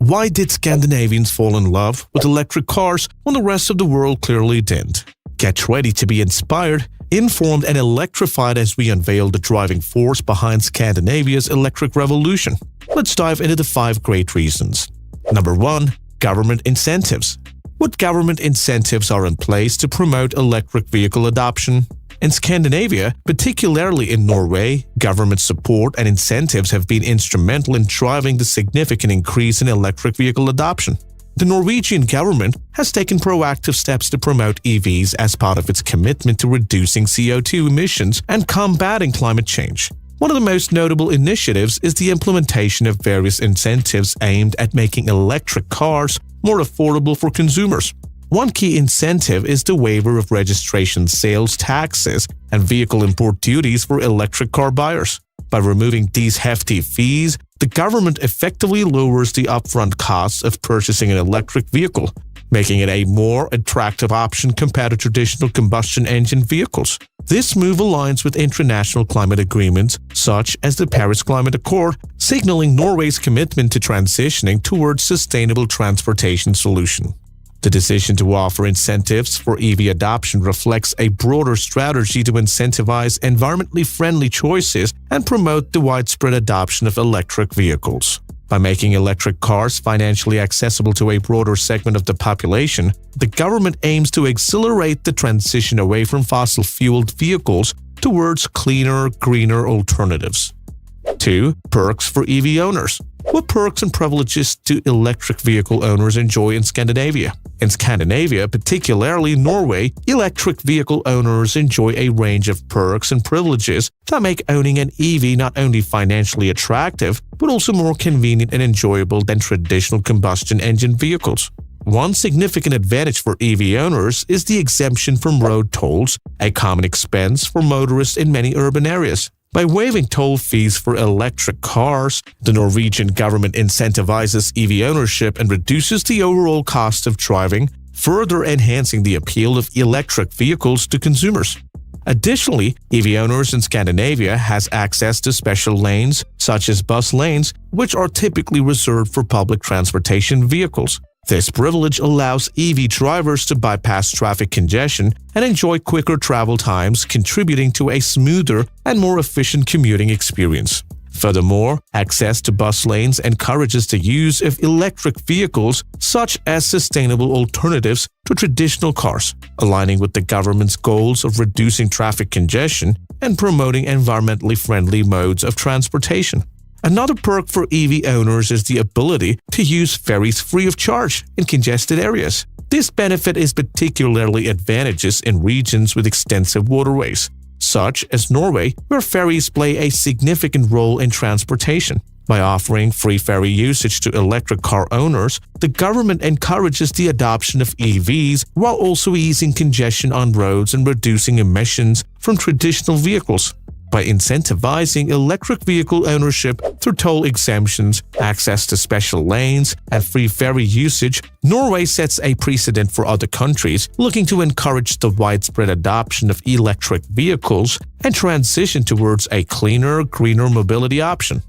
Why did Scandinavians fall in love with electric cars when the rest of the world clearly didn't? Get ready to be inspired, informed, and electrified as we unveil the driving force behind Scandinavia's electric revolution. Let's dive into the 5 great reasons. Number 1. Government incentives. What government incentives are in place to promote electric vehicle adoption? In Scandinavia, particularly in Norway, government support and incentives have been instrumental in driving the significant increase in electric vehicle adoption. The Norwegian government has taken proactive steps to promote EVs as part of its commitment to reducing CO2 emissions and combating climate change. One of the most notable initiatives is the implementation of various incentives aimed at making electric cars more affordable for consumers. One key incentive is the waiver of registration sales taxes and vehicle import duties for electric car buyers. By removing these hefty fees, the government effectively lowers the upfront costs of purchasing an electric vehicle, making it a more attractive option compared to traditional combustion engine vehicles. This move aligns with international climate agreements such as the Paris Climate Accord, signaling Norway's commitment to transitioning towards sustainable transportation solutions. The decision to offer incentives for EV adoption reflects a broader strategy to incentivize environmentally friendly choices and promote the widespread adoption of electric vehicles. By making electric cars financially accessible to a broader segment of the population, the government aims to accelerate the transition away from fossil-fueled vehicles towards cleaner, greener alternatives. 2. Perks for EV owners. What perks and privileges do electric vehicle owners enjoy in Scandinavia? In Scandinavia, particularly Norway, electric vehicle owners enjoy a range of perks and privileges that make owning an EV not only financially attractive, but also more convenient and enjoyable than traditional combustion engine vehicles. One significant advantage for EV owners is the exemption from road tolls, a common expense for motorists in many urban areas. By waiving toll fees for electric cars, the Norwegian government incentivizes EV ownership and reduces the overall cost of driving, further enhancing the appeal of electric vehicles to consumers. Additionally, EV owners in Scandinavia has access to special lanes, such as bus lanes, which are typically reserved for public transportation vehicles. This privilege allows EV drivers to bypass traffic congestion and enjoy quicker travel times, contributing to a smoother and more efficient commuting experience. Furthermore, access to bus lanes encourages the use of electric vehicles such as sustainable alternatives to traditional cars, aligning with the government's goals of reducing traffic congestion and promoting environmentally friendly modes of transportation. Another perk for EV owners is the ability to use ferries free of charge in congested areas. This benefit is particularly advantageous in regions with extensive waterways, such as Norway, where ferries play a significant role in transportation. By offering free ferry usage to electric car owners, the government encourages the adoption of EVs while also easing congestion on roads and reducing emissions from traditional vehicles. By incentivizing electric vehicle ownership through toll exemptions, access to special lanes, and free ferry usage, Norway sets a precedent for other countries looking to encourage the widespread adoption of electric vehicles and transition towards a cleaner, greener mobility option.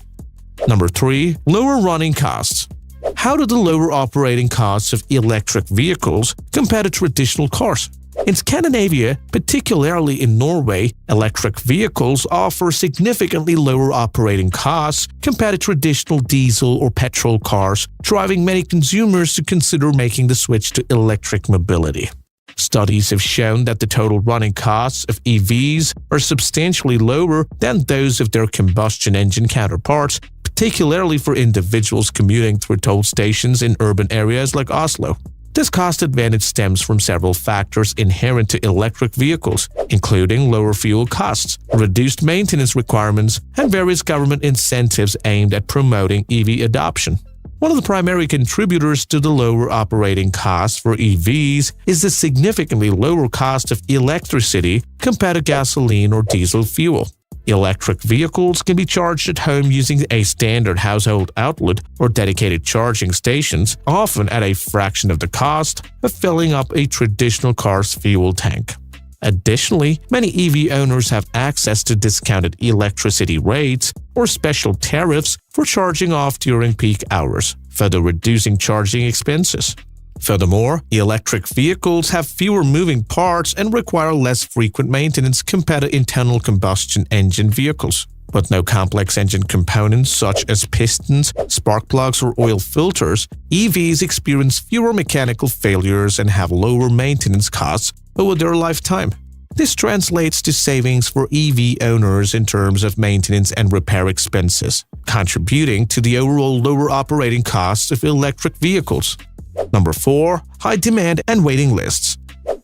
Number 3. Lower running costs. How do the lower operating costs of electric vehicles compare to traditional cars? In Scandinavia, particularly in Norway, electric vehicles offer significantly lower operating costs compared to traditional diesel or petrol cars, driving many consumers to consider making the switch to electric mobility. Studies have shown that the total running costs of EVs are substantially lower than those of their combustion engine counterparts, particularly for individuals commuting through toll stations in urban areas like Oslo. This cost advantage stems from several factors inherent to electric vehicles, including lower fuel costs, reduced maintenance requirements, and various government incentives aimed at promoting EV adoption. One of the primary contributors to the lower operating costs for EVs is the significantly lower cost of electricity compared to gasoline or diesel fuel. Electric vehicles can be charged at home using a standard household outlet or dedicated charging stations, often at a fraction of the cost of filling up a traditional car's fuel tank. Additionally, many EV owners have access to discounted electricity rates or special tariffs for charging off during peak hours, further reducing charging expenses. Furthermore, electric vehicles have fewer moving parts and require less frequent maintenance compared to internal combustion engine vehicles. With no complex engine components such as pistons, spark plugs, or oil filters, EVs experience fewer mechanical failures and have lower maintenance costs over their lifetime. This translates to savings for EV owners in terms of maintenance and repair expenses, contributing to the overall lower operating costs of electric vehicles. Number 4. High demand and waiting lists.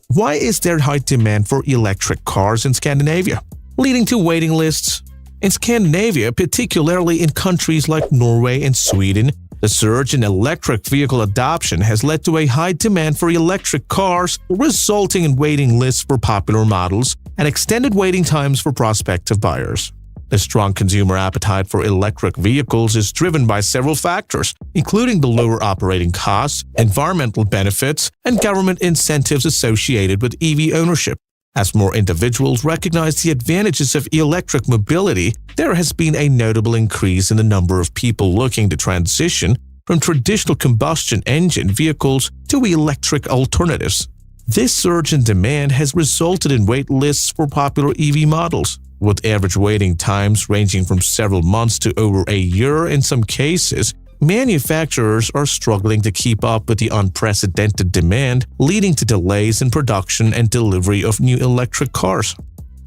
Why is there high demand for electric cars in Scandinavia, leading to waiting lists? In Scandinavia, particularly in countries like Norway and Sweden, the surge in electric vehicle adoption has led to a high demand for electric cars, resulting in waiting lists for popular models and extended waiting times for prospective buyers. The strong consumer appetite for electric vehicles is driven by several factors, including the lower operating costs, environmental benefits, and government incentives associated with EV ownership. As more individuals recognize the advantages of electric mobility, there has been a notable increase in the number of people looking to transition from traditional combustion engine vehicles to electric alternatives. This surge in demand has resulted in wait lists for popular EV models, with average waiting times ranging from several months to over a year in some cases. Manufacturers are struggling to keep up with the unprecedented demand, leading to delays in production and delivery of new electric cars.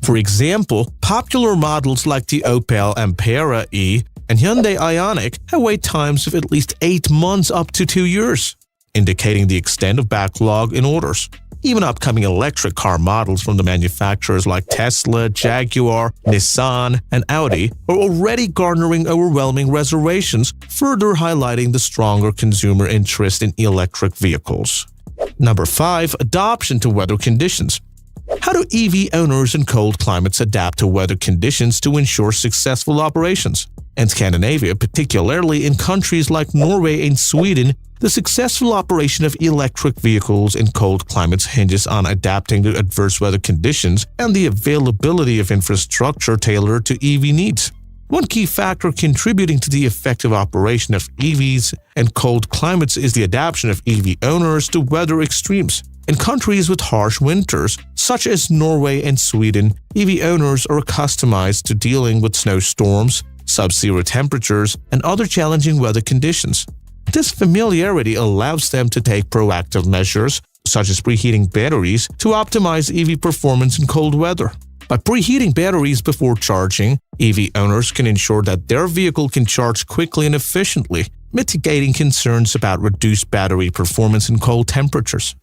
For example, popular models like the Opel Ampera E and Hyundai Ioniq have wait times of at least 8 months up to 2 years, indicating the extent of backlog in orders. Even upcoming electric car models from the manufacturers like Tesla, Jaguar, Nissan, and Audi are already garnering overwhelming reservations, further highlighting the stronger consumer interest in electric vehicles. Number 5. Adoption to weather conditions. How do EV owners in cold climates adapt to weather conditions to ensure successful operations? In Scandinavia, particularly in countries like Norway and Sweden, the successful operation of electric vehicles in cold climates hinges on adapting to adverse weather conditions and the availability of infrastructure tailored to EV needs. One key factor contributing to the effective operation of EVs in cold climates is the adaptation of EV owners to weather extremes. In countries with harsh winters, such as Norway and Sweden, EV owners are accustomed to dealing with snowstorms, sub-zero temperatures, and other challenging weather conditions. This familiarity allows them to take proactive measures, such as preheating batteries, to optimize EV performance in cold weather. By preheating batteries before charging, EV owners can ensure that their vehicle can charge quickly and efficiently, mitigating concerns about reduced battery performance in cold temperatures.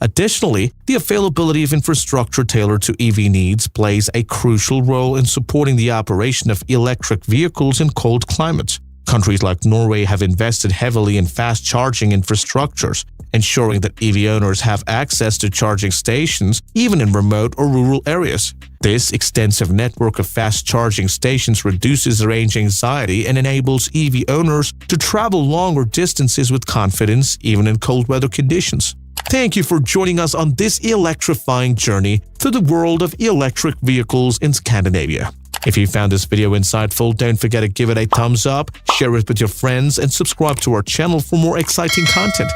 Additionally, the availability of infrastructure tailored to EV needs plays a crucial role in supporting the operation of electric vehicles in cold climates. Countries like Norway have invested heavily in fast charging infrastructures, ensuring that EV owners have access to charging stations even in remote or rural areas. This extensive network of fast charging stations reduces range anxiety and enables EV owners to travel longer distances with confidence even in cold weather conditions. Thank you for joining us on this electrifying journey through the world of electric vehicles in Scandinavia. If you found this video insightful, don't forget to give it a thumbs up, share it with your friends, and subscribe to our channel for more exciting content.